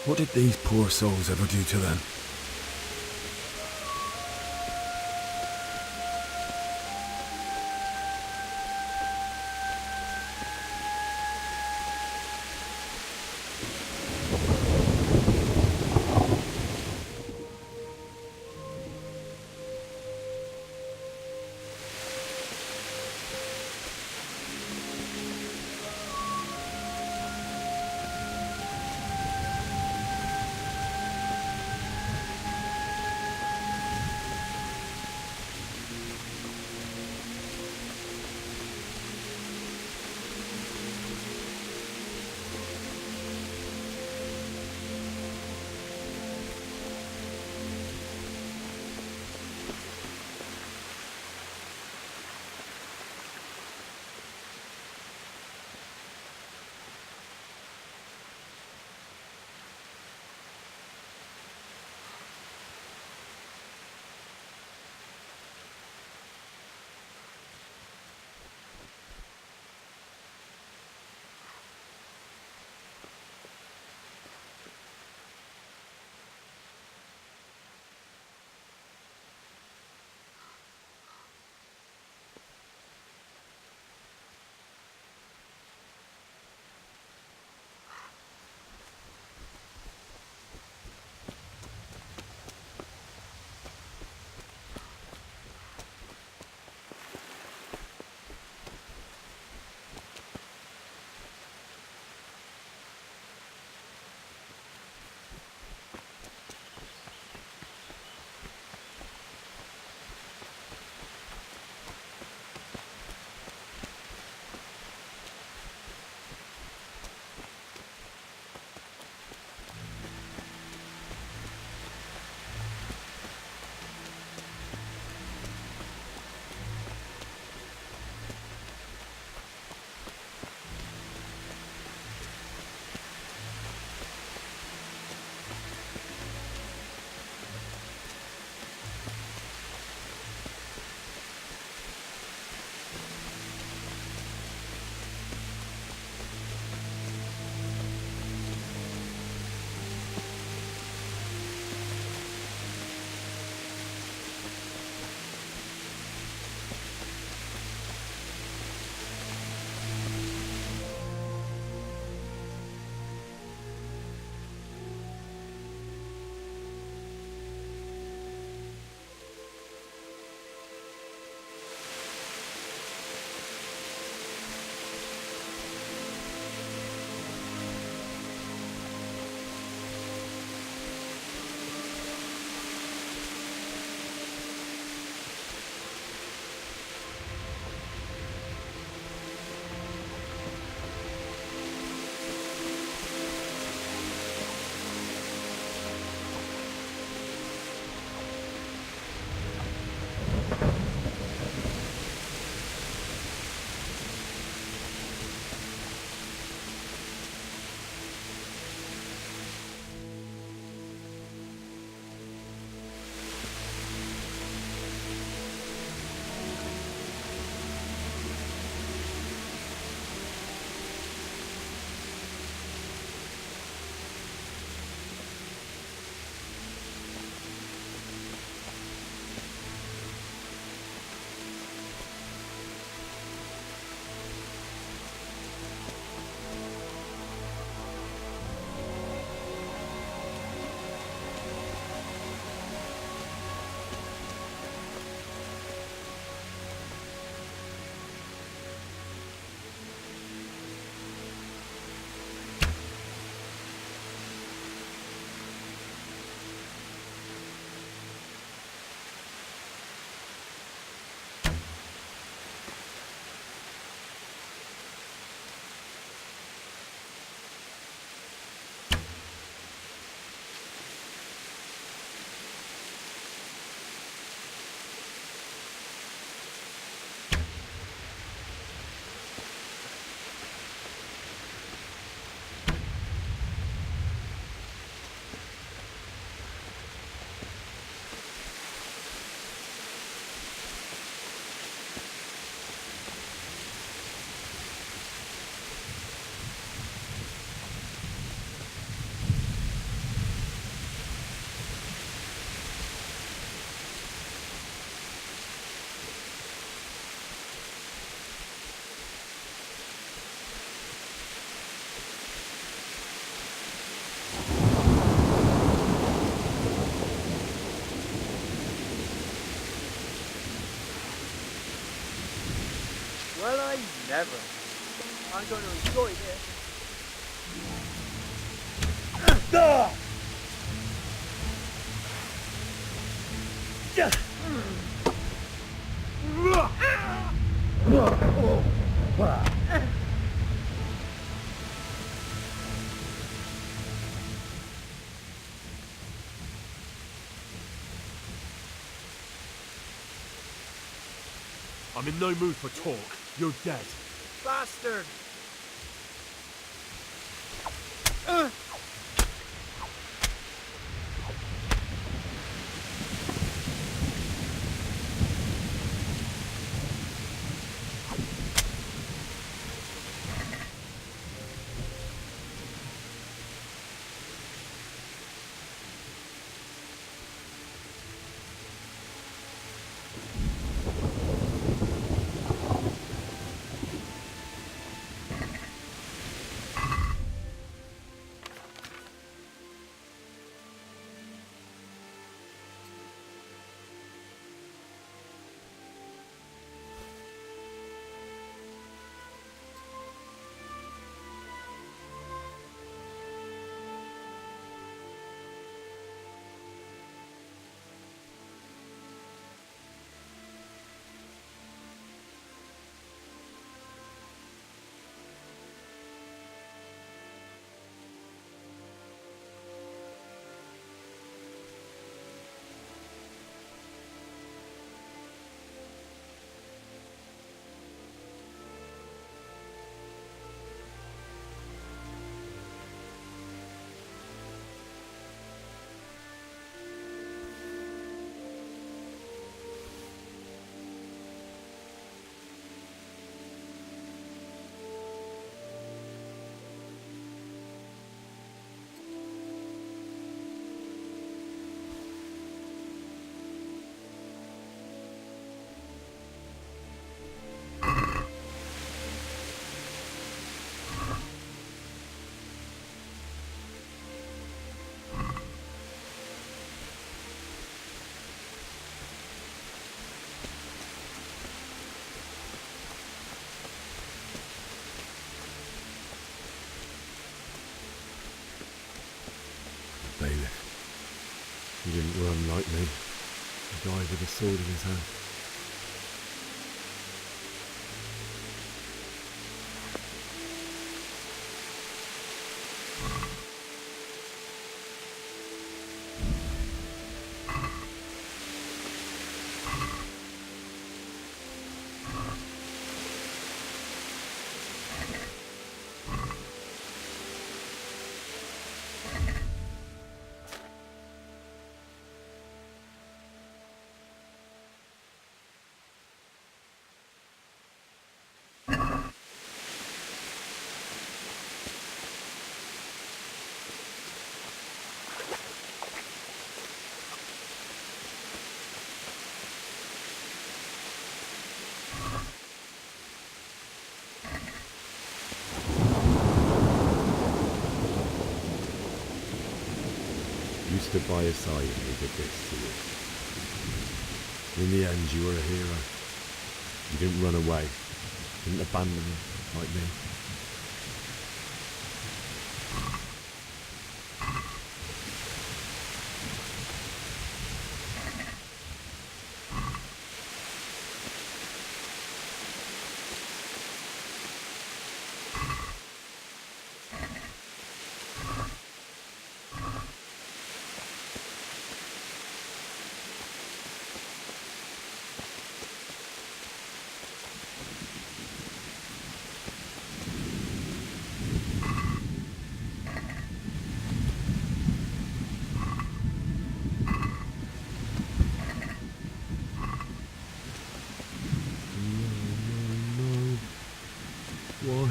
What did these poor souls ever do to them? Never. I'm going to enjoy this. I'm in no mood for talk. You're dead. Bastard! Bailiff. He didn't run like me. He died with a sword in his hand. You stood by his side and he did this to you. In the end, you were a hero. You didn't run away. You didn't abandon him like me. Why?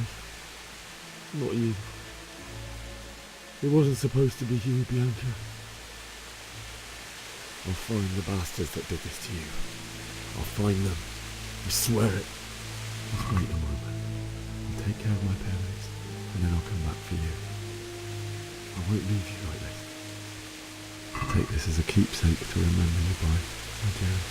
Not you. It wasn't supposed to be you, Bianca. I'll find the bastards that did this to you. I'll find them. I swear it. Just wait a moment. I'll take care of my parents, and then I'll come back for you. I won't leave you like this. I'll take this as a keepsake to remember you by, my dear.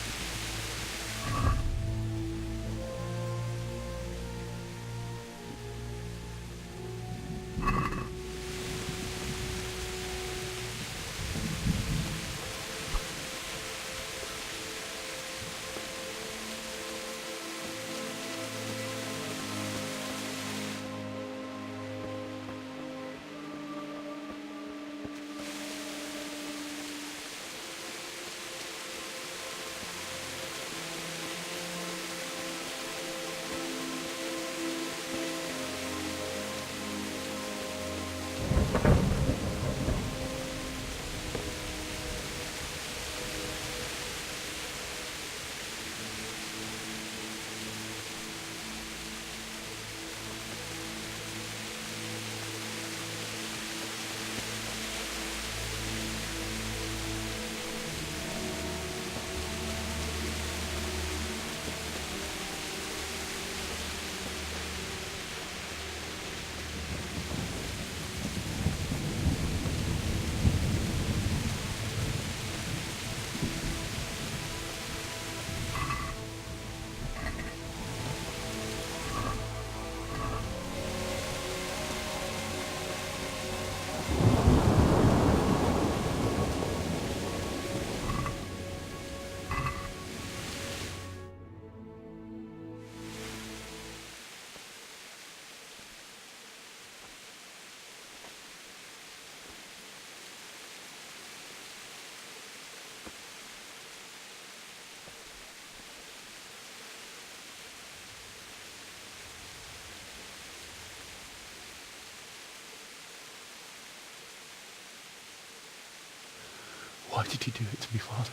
Why did you do it to me, Father?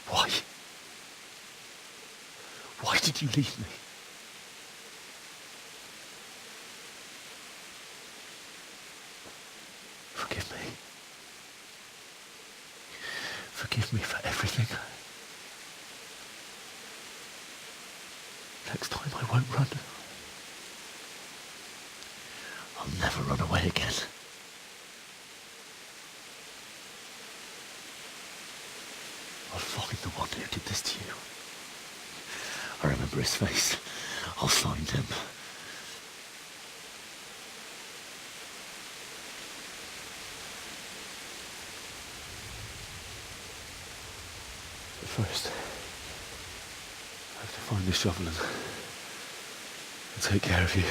Why? Why did you leave me? Forgive me. Forgive me for everything. Next time I won't run. I'll never run away again. I'll find the one who did this to you. I remember his face. I'll find him. But first, I have to find the shovel and take care of you.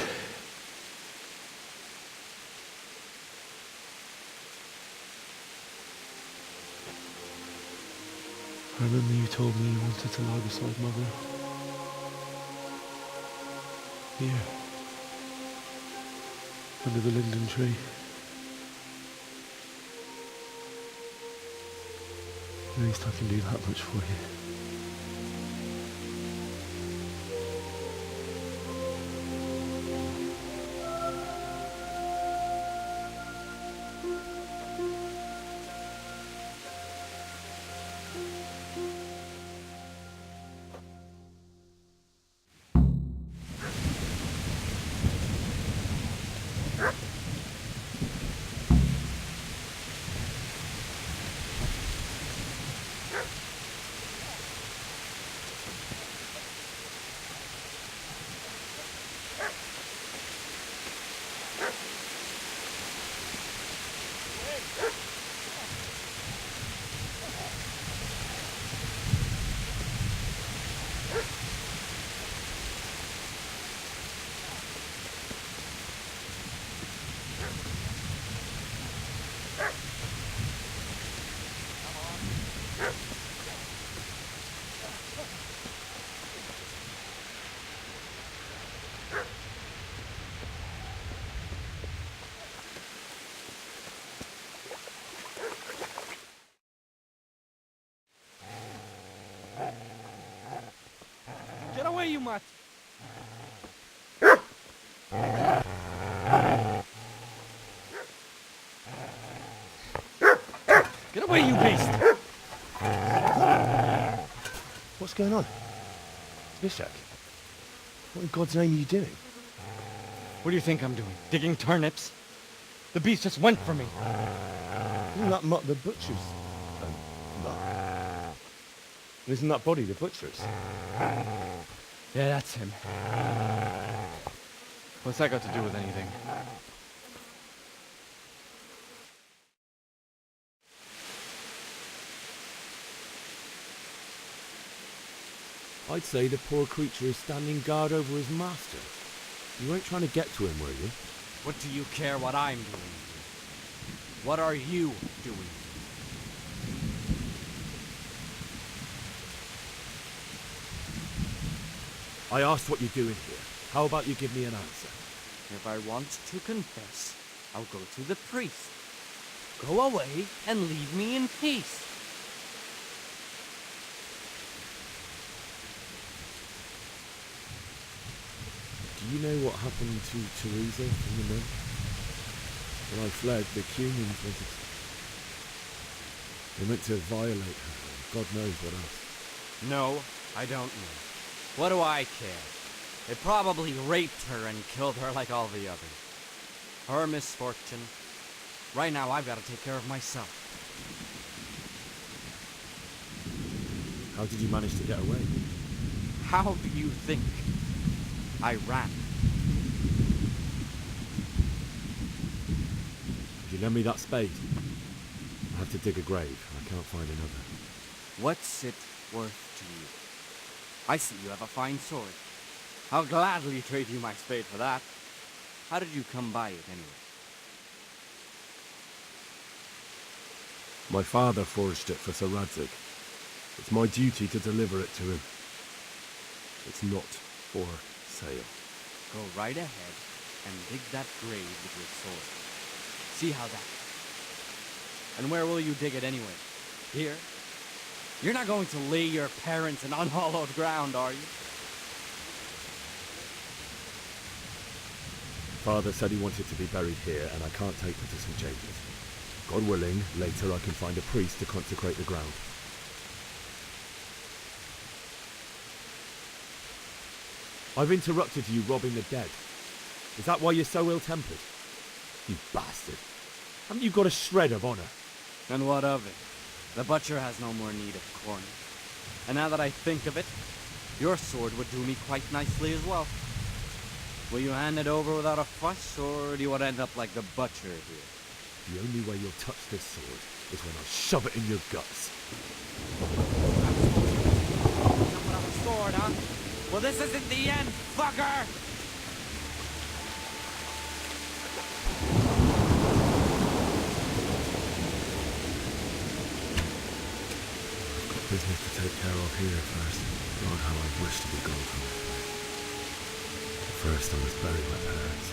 I remember you told me you wanted to lie beside Mother. Here. Under the linden tree. At least I can do that much for you. Get away, you mutt! Get away, you beast! What's going on? Bishak, what in God's name are you doing? What do you think I'm doing? Digging turnips? The beast just went for me. Isn't that mutt the butcher's? Mutt? Isn't that body the butcher's? Yeah, that's him. What's that got to do with anything? I'd say the poor creature is standing guard over his master. You weren't trying to get to him, were you? What do you care what I'm doing? What are you doing? I asked what you're doing here. How about you give me an answer? If I want to confess, I'll go to the priest. Go away and leave me in peace. Do you know what happened to Teresa in the mill? When I fled, the Cunians wanted to... They meant to violate her, and God knows what else. No, I don't know. What do I care? They probably raped her and killed her like all the others. Her misfortune. Right now, I've got to take care of myself. How did you manage to get away? How do you think? I ran. Could you lend me that spade? I have to dig a grave. I can't find another. What's it worth to you? I see you have a fine sword. I'll gladly trade you my spade for that. How did you come by it anyway? My father forged it for Sir Radzig. It's my duty to deliver it to him. It's not for sale. Go right ahead and dig that grave with your sword. See how that And where will you dig it anyway? Here? You're not going to lay your parents in unhallowed ground, are you? Father said he wanted to be buried here, and I can't take them to St. James's. God willing, later I can find a priest to consecrate the ground. I've interrupted you robbing the dead. Is that why you're so ill-tempered? You bastard. Haven't you got a shred of honor? And what of it? The butcher has no more need of corn. And now that I think of it, your sword would do me quite nicely as well. Will you hand it over without a fuss, or do you want to end up like the butcher here? The only way you'll touch this sword is when I shove it in your guts. Without a sword, huh? Well, this isn't the end, fucker! Business to take care of here first. God, how I wish to be gone from this place. First, I must bury my parents.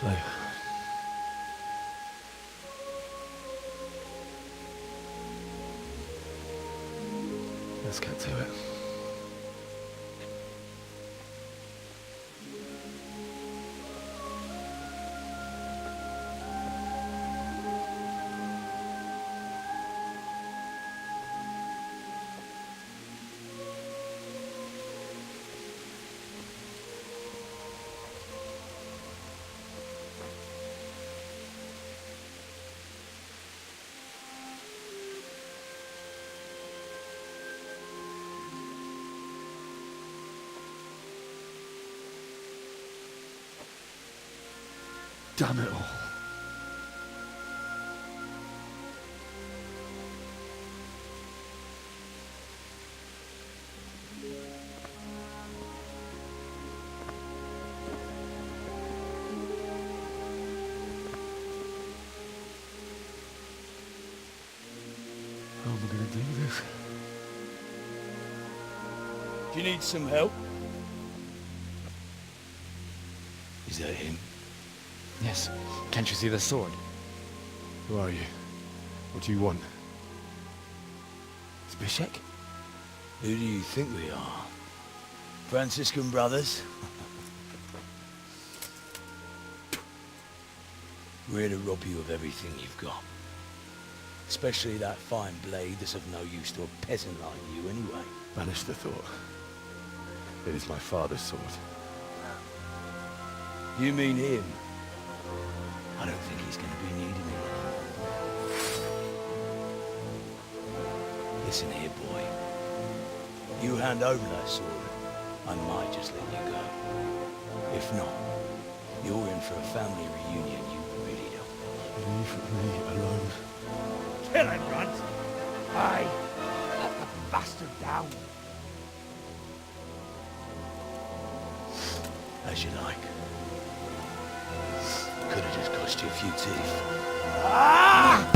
So, let's get to it. Damn it all. How am I gonna do this? Do you need some help? Is that him? Yes. Can't you see the sword? Who are you? What do you want? Zbyszek? Who do you think we are? Franciscan brothers? We're here to rob you of everything you've got. Especially that fine blade that's of no use to a peasant like you anyway. Banish the thought. It is my father's sword. You mean him? I don't think he's going to be needing it. Listen here, boy. You hand over that sword, I might just let you go. If not, you're in for a family reunion you really don't. Leave me alone. Kill him, Runt! Aye! Cut the bastard down! As you like. Could have just cost you a few teeth. Ah!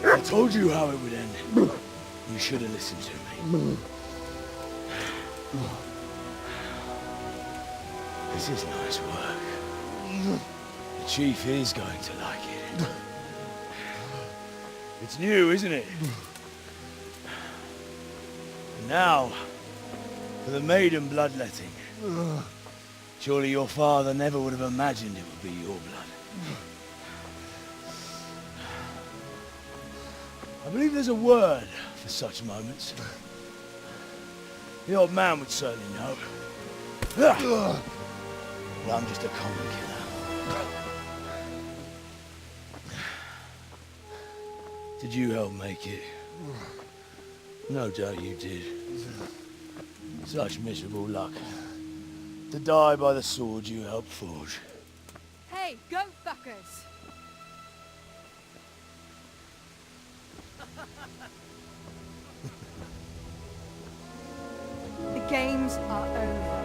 I told you how it would end. You should have listened to me. This is nice work. The chief is going to like it. It's new, isn't it? Now, for the maiden bloodletting. Surely your father never would have imagined it would be your blood. I believe there's a word for such moments. The old man would certainly know. But I'm just a common killer. Did you help make it? No doubt you did. Such miserable luck. To die by the sword you helped forge. Hey, go fuckers! The games are over.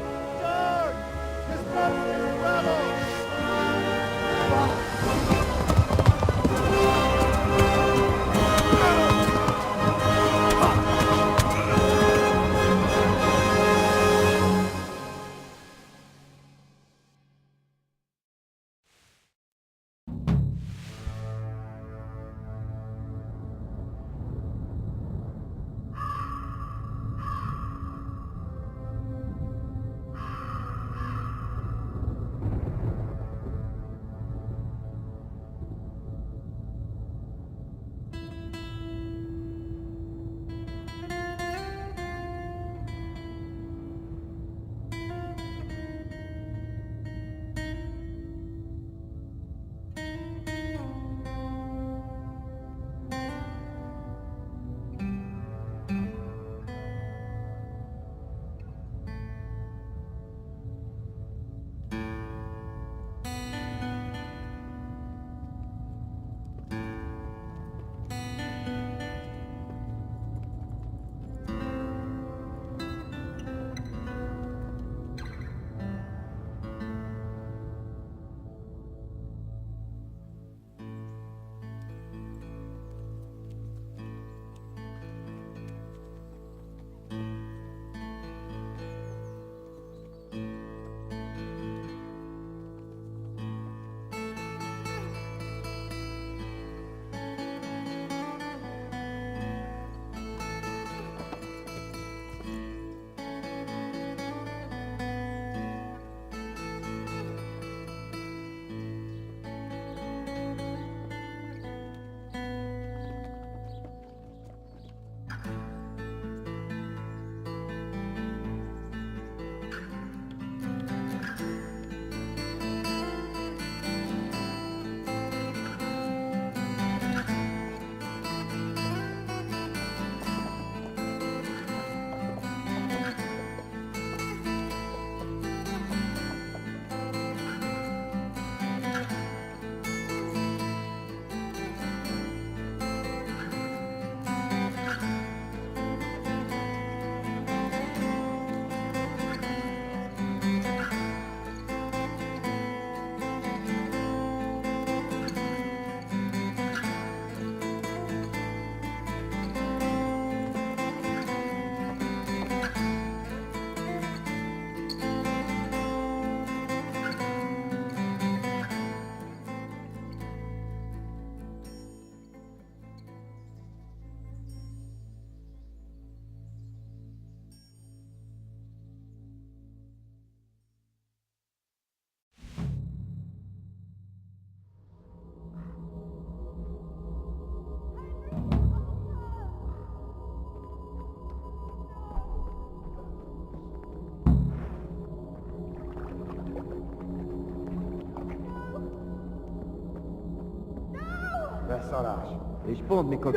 Beszarás. És pont mikor...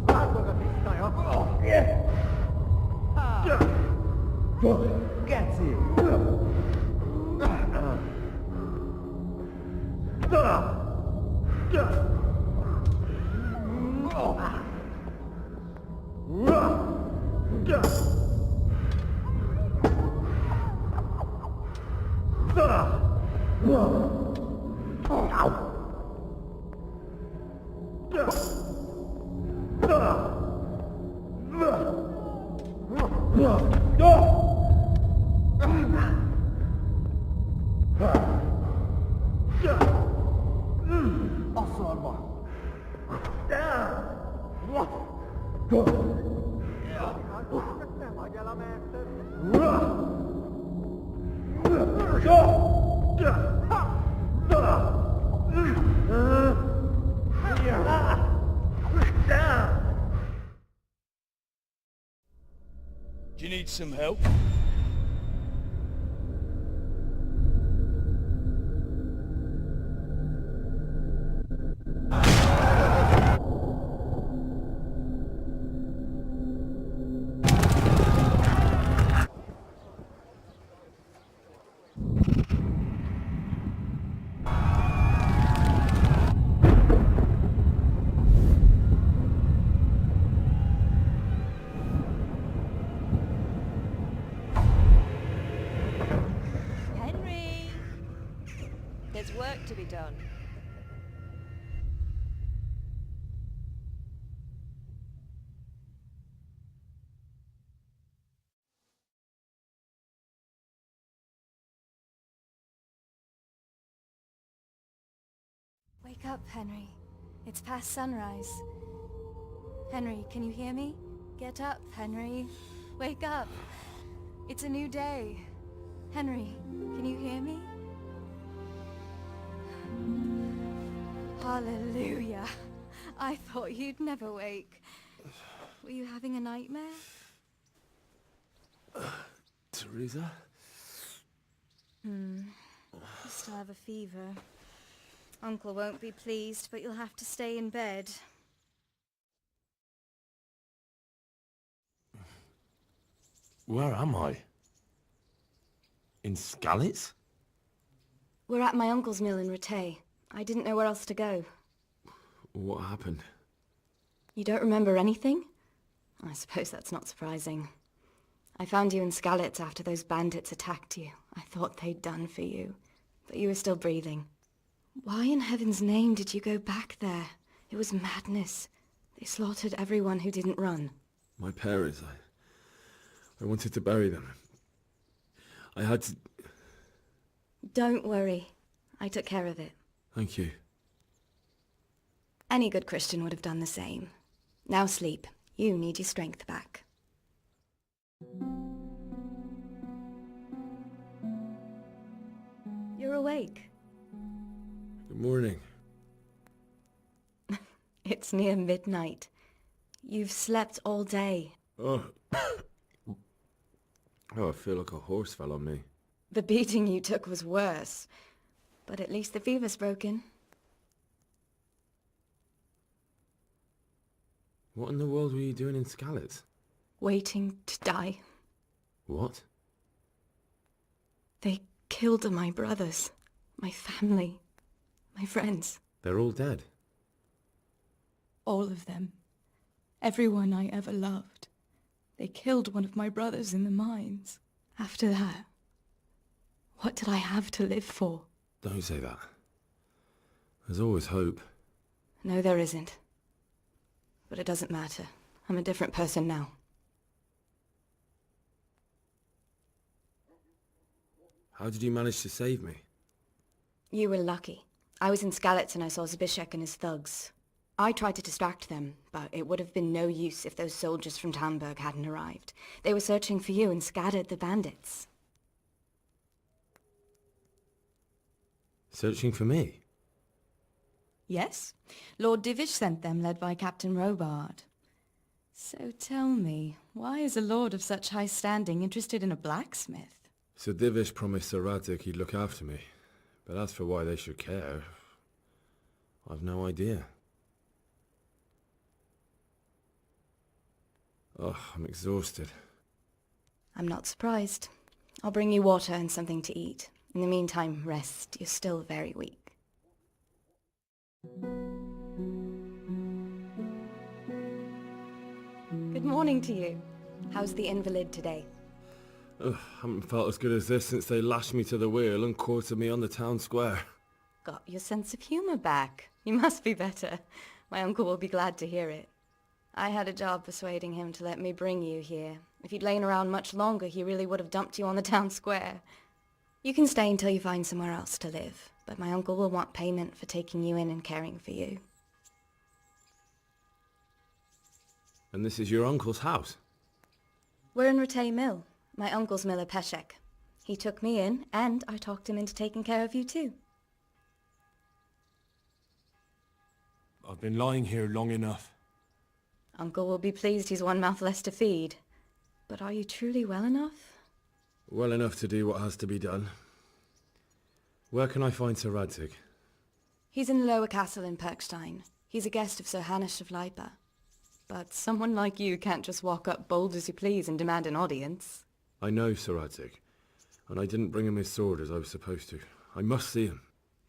Látod a tisztája? Geci! A szarba! Nem hagyj el a meccset! Do you need some help? Henry! There's work to be done. Wake up, Henry. It's past sunrise. Henry, can you hear me? Get up, Henry. Wake up. It's a new day. Henry, can you hear me? Hallelujah. I thought you'd never wake. Were you having a nightmare? Teresa? You still have a fever. Uncle won't be pleased, but you'll have to stay in bed. Where am I? In Skalitz? We're at my uncle's mill in Rattay. I didn't know where else to go. What happened? You don't remember anything? I suppose that's not surprising. I found you in Skalitz after those bandits attacked you. I thought they'd done for you, but you were still breathing. Why in heaven's name did you go back there? It was madness. They slaughtered everyone who didn't run. My parents, I wanted to bury them. I had to... Don't worry. I took care of it. Thank you. Any good Christian would have done the same. Now sleep. You need your strength back. You're awake. Good morning. It's near midnight. You've slept all day. Oh. Oh, I feel like a horse fell on me. The beating you took was worse. But at least the fever's broken. What in the world were you doing in Skalitz? Waiting to die. What? They killed my brothers, my family, my friends. They're all dead. All of them. Everyone I ever loved. They killed one of my brothers in the mines. After that, what did I have to live for? Don't say that. There's always hope. No, there isn't. But it doesn't matter. I'm a different person now. How did you manage to save me? You were lucky. I was in Skalitz and I saw Zbyszek and his thugs. I tried to distract them, but it would have been no use if those soldiers from Talmberg hadn't arrived. They were searching for you and scattered the bandits. Searching for me? Yes. Lord Divish sent them, led by Captain Robard. So tell me, why is a lord of such high standing interested in a blacksmith? Sir Divish promised Sir Radzig he'd look after me, but as for why they should care, I've no idea. Oh, I'm exhausted. I'm not surprised. I'll bring you water and something to eat. In the meantime, rest. You're still very weak. Good morning to you. How's the invalid today? Ugh, haven't felt as good as this since they lashed me to the wheel and quartered me on the town square. Got your sense of humor back. You must be better. My uncle will be glad to hear it. I had a job persuading him to let me bring you here. If you'd lain around much longer, he really would have dumped you on the town square. You can stay until you find somewhere else to live, but my uncle will want payment for taking you in and caring for you. And this is your uncle's house? We're in Rattay Mill. My uncle's miller Peshek. He took me in, and I talked him into taking care of you too. I've been lying here long enough. Uncle will be pleased he's one mouth less to feed. But are you truly well enough? Well enough to do what has to be done. Where can I find Sir Radzig? He's in the lower castle in Perkstein. He's a guest of Sir Hanush of Leipa. But someone like you can't just walk up bold as you please and demand an audience. I know Sir Radzig, and I didn't bring him his sword as I was supposed to. I must see him.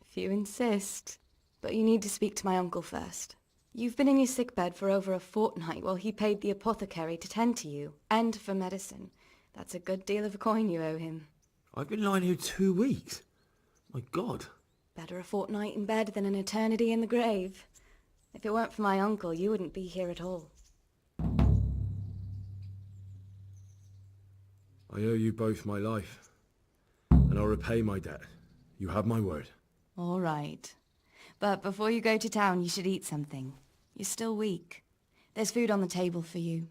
If you insist. But you need to speak to my uncle first. You've been in your sickbed for over a fortnight while he paid the apothecary to tend to you, and for medicine. That's a good deal of a coin you owe him. I've been lying here 2 weeks. My God. Better a fortnight in bed than an eternity in the grave. If it weren't for my uncle, you wouldn't be here at all. I owe you both my life, and I'll repay my debt. You have my word. All right. But before you go to town, you should eat something. You're still weak. There's food on the table for you.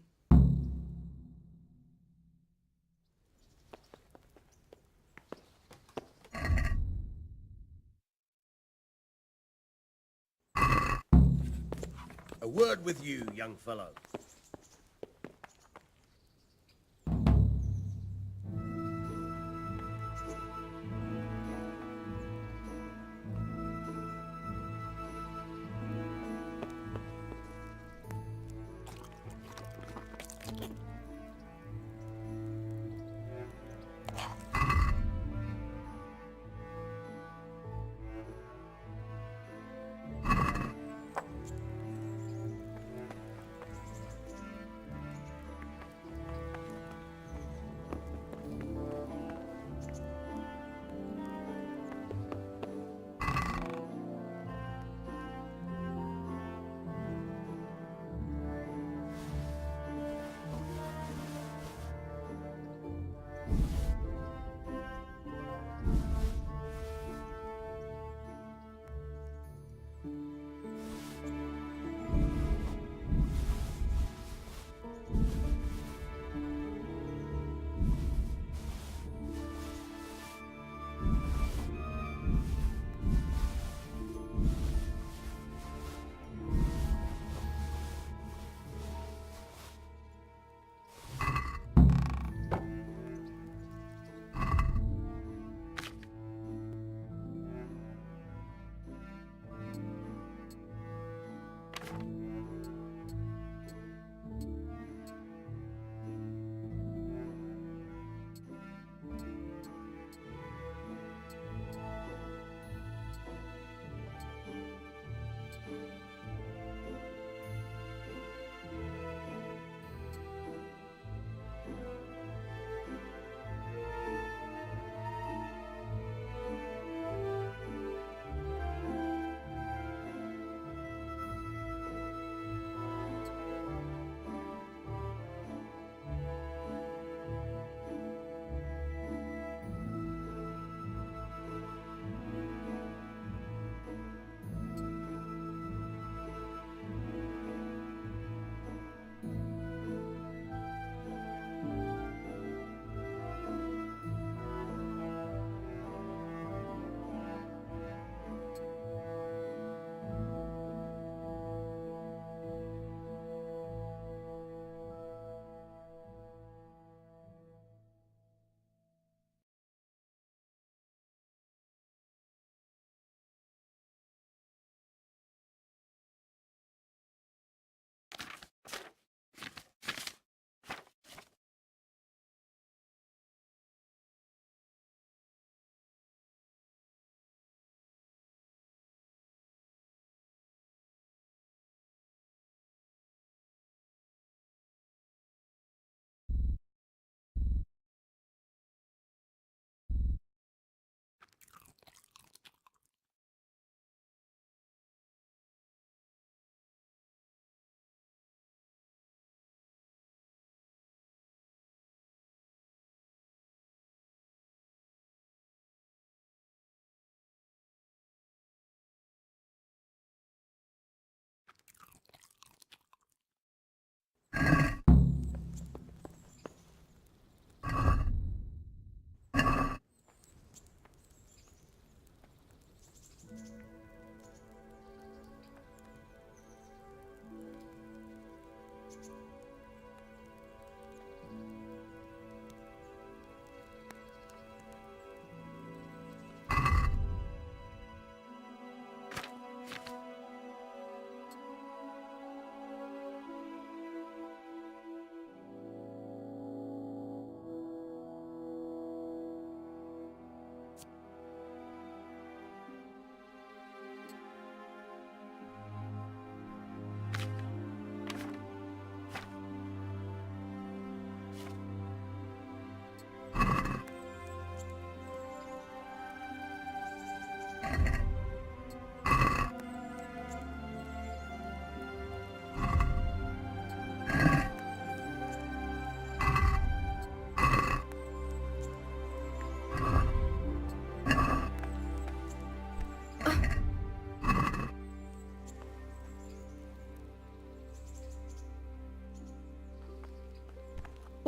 A word with you, young fellow.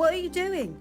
What are you doing?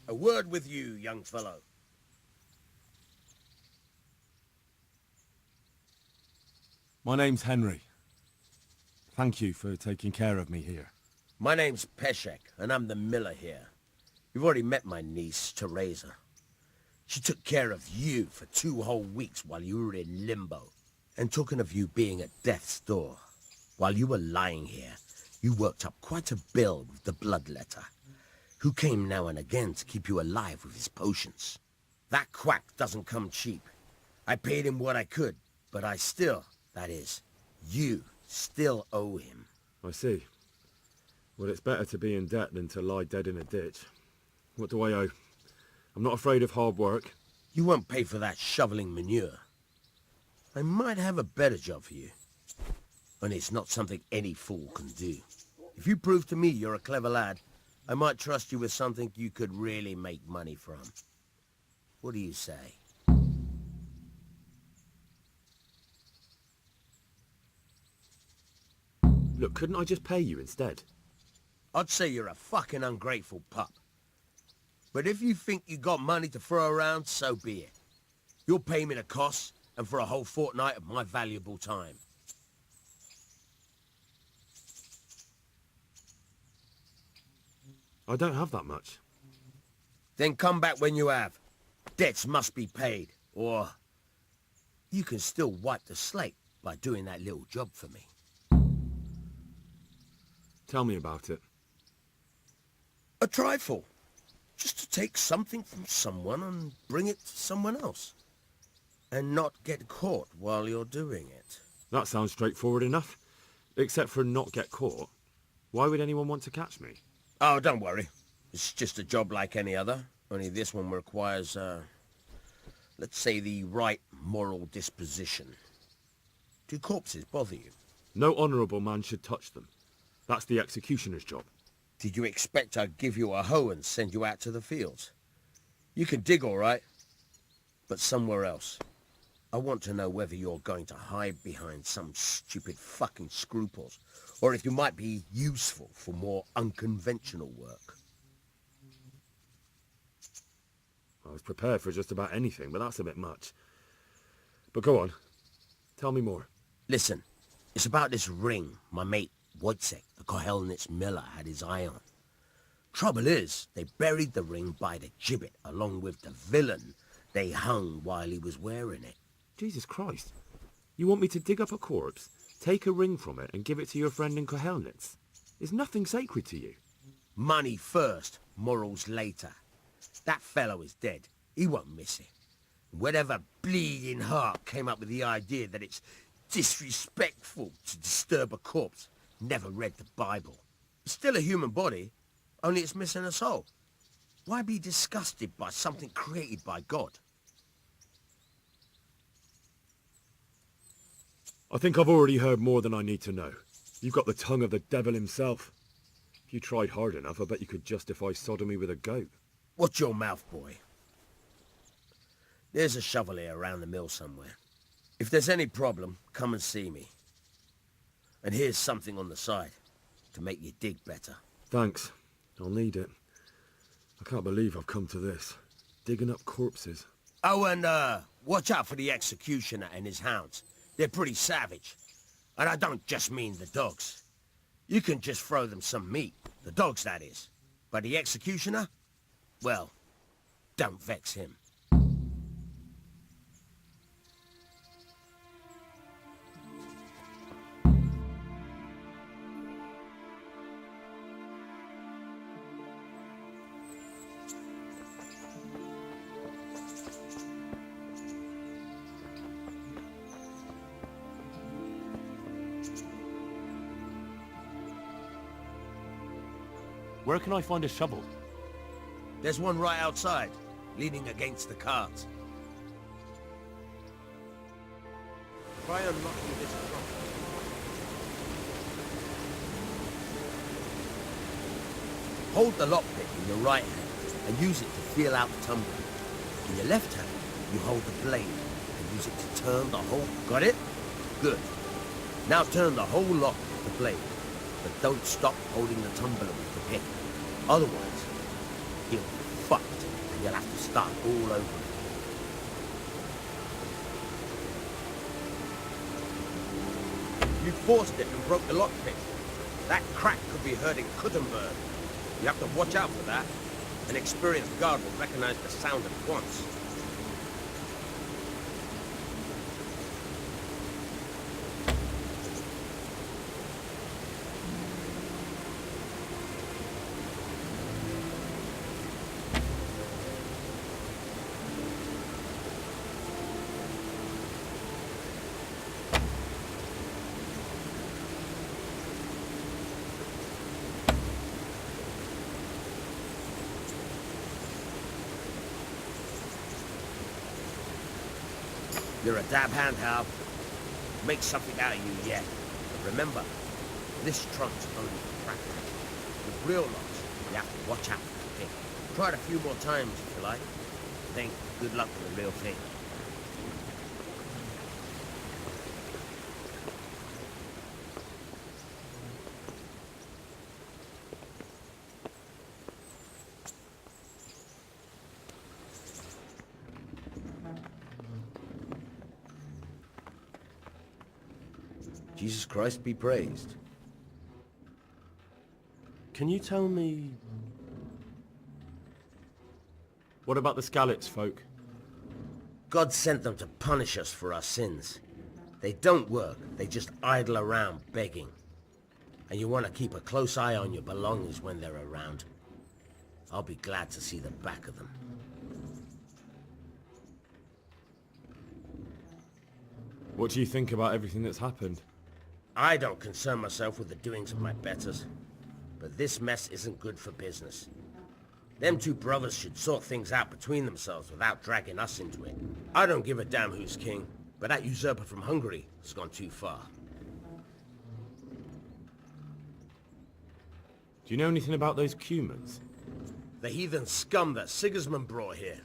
A word with you, young fellow. My name's Henry. Thank you for taking care of me here. My name's Peshek, and I'm the miller here. You've already met my niece, Teresa. She took care of you for 2 whole weeks while you were in limbo. And talking of you being at death's door, while you were lying here, you worked up quite a bill with the bloodletter, who came now and again to keep you alive with his potions. That quack doesn't come cheap. I paid him what I could, but I still, that is, you still owe him. I see. Well, it's better to be in debt than to lie dead in a ditch. What do I owe? I'm not afraid of hard work. You won't pay for that shoveling manure. I might have a better job for you. And it's not something any fool can do. If you prove to me you're a clever lad, I might trust you with something you could really make money from. What do you say? Look, couldn't I just pay you instead? I'd say you're a fucking ungrateful pup. But if you think you got money to throw around, so be it. You'll pay me the costs, and for a whole fortnight of my valuable time. I don't have that much. Then come back when you have. Debts must be paid, or you can still wipe the slate by doing that little job for me. Tell me about it. A trifle. Just to take something from someone and bring it to someone else. And not get caught while you're doing it. That sounds straightforward enough. Except for not get caught. Why would anyone want to catch me? Oh, don't worry. It's just a job like any other. Only this one requires, let's say, the right moral disposition. Do corpses bother you? No honourable man should touch them. That's the executioner's job. Did you expect I'd give you a hoe and send you out to the fields? You can dig all right, but somewhere else. I want to know whether you're going to hide behind some stupid fucking scruples, or if you might be useful for more unconventional work. I was prepared for just about anything, but that's a bit much. But go on. Tell me more. Listen, it's about this ring my mate Wojciech, the Kohelnitz miller, had his eye on. Trouble is, they buried the ring by the gibbet along with the villain they hung while he was wearing it. Jesus Christ. You want me to dig up a corpse, take a ring from it, and give it to your friend in Kohelnitz? Is nothing sacred to you? Money first, morals later. That fellow is dead. He won't miss it. Whatever bleeding heart came up with the idea that it's disrespectful to disturb a corpse never read the Bible. It's still a human body, only it's missing a soul. Why be disgusted by something created by God? I think I've already heard more than I need to know. You've got the tongue of the devil himself. If you tried hard enough, I bet you could justify sodomy with a goat. Watch your mouth, boy. There's a shovel here around the mill somewhere. If there's any problem, come and see me. And here's something on the side to make you dig better. Thanks. I'll need it. I can't believe I've come to this. Digging up corpses. Oh, and watch out for the executioner and his hounds. They're pretty savage. And I don't just mean the dogs. You can just throw them some meat. The dogs, that is. But the executioner? Well, don't vex him. Where can I find a shovel? There's one right outside, leaning against the cart. Try unlocking this trunk. Hold the lockpick in your right hand and use it to feel out the tumbler. In your left hand, you hold the blade and use it to turn the whole... Got it? Good. Now turn the whole lock with the blade, but don't stop holding the tumbler with the pick. Otherwise, you'll be fucked and you'll have to start all over again. You forced it and broke the lockpick. That crack could be heard in Kuttenberg. You have to watch out for that. An experienced guard will recognize the sound at once. You're a dab hand, Hal. Make something out of you yet. But remember, this trunk's only for practice. With real locks, you have to watch out for the thing. Try it a few more times if you like. Then good luck with the real thing. Jesus Christ be praised. Can you tell me... What about the Skalitz folk? God sent them to punish us for our sins. They don't work, they just idle around begging. And you want to keep a close eye on your belongings when they're around. I'll be glad to see the back of them. What do you think about everything that's happened? I don't concern myself with the doings of my betters. But this mess isn't good for business. Them two brothers should sort things out between themselves without dragging us into it. I don't give a damn who's king, but that usurper from Hungary has gone too far. Do you know anything about those Cumans? The heathen scum that Sigismund brought here.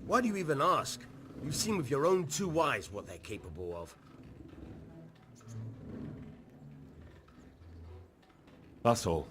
Why do you even ask? You've seen with your own two eyes what they're capable of. That's all.